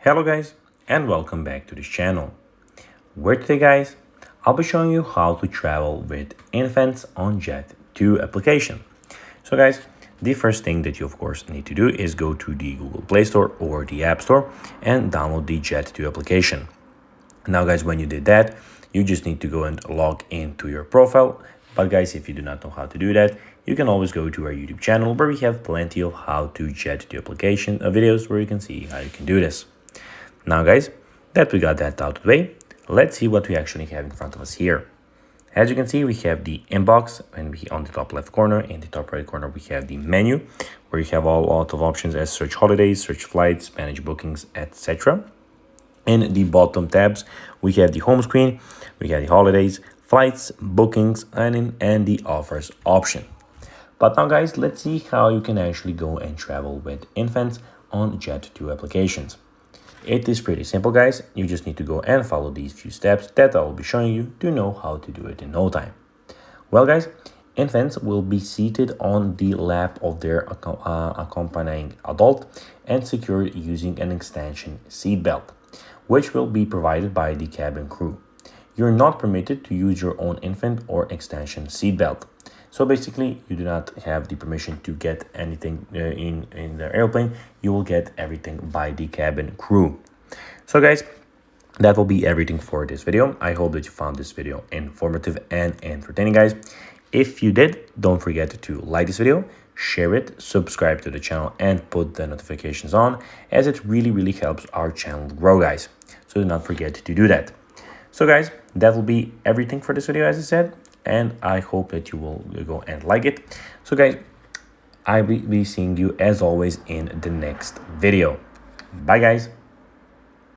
Hello guys and welcome back to this channel, where today guys I'll be showing you how to travel with infants on Jet2 application. So guys, the first thing that you of course need to do is go to the Google Play Store or the App Store and download the Jet2 application. Now guys, when you did that, you just need to go and log into your profile. But guys, if you do not know how to do that, you can always go to our YouTube channel where we have plenty of how to Jet2 application videos where you can see how you can do this. Now guys, that we got that out of the way, let's see what we actually have in front of us here. As you can see, we have the inbox, and we on the top left corner, in the top right corner, we have the menu where you have a lot of options as search holidays, search flights, manage bookings, etc. In the bottom tabs, we have the home screen, we have the holidays, flights, bookings, and the offers option. But now guys, let's see how you can actually go and travel with infants on Jet2 applications. It is pretty simple guys, you just need to go and follow these few steps that I will be showing you to know how to do it in no time. Well guys, infants will be seated on the lap of their accompanying adult and secured using an extension seatbelt, which will be provided by the cabin crew. You're not permitted to use your own infant or extension seatbelt. So basically, you do not have the permission to get anything in the airplane. You will get everything by the cabin crew. So guys, that will be everything for this video. I hope that you found this video informative and entertaining, guys. If you did, don't forget to like this video, share it, subscribe to the channel, and put the notifications on, as it really helps our channel grow, guys. So do not forget to do that. So guys, that will be everything for this video, as I said, and I hope that you will go and like it. So guys, I will be seeing you as always in the next video. Bye guys.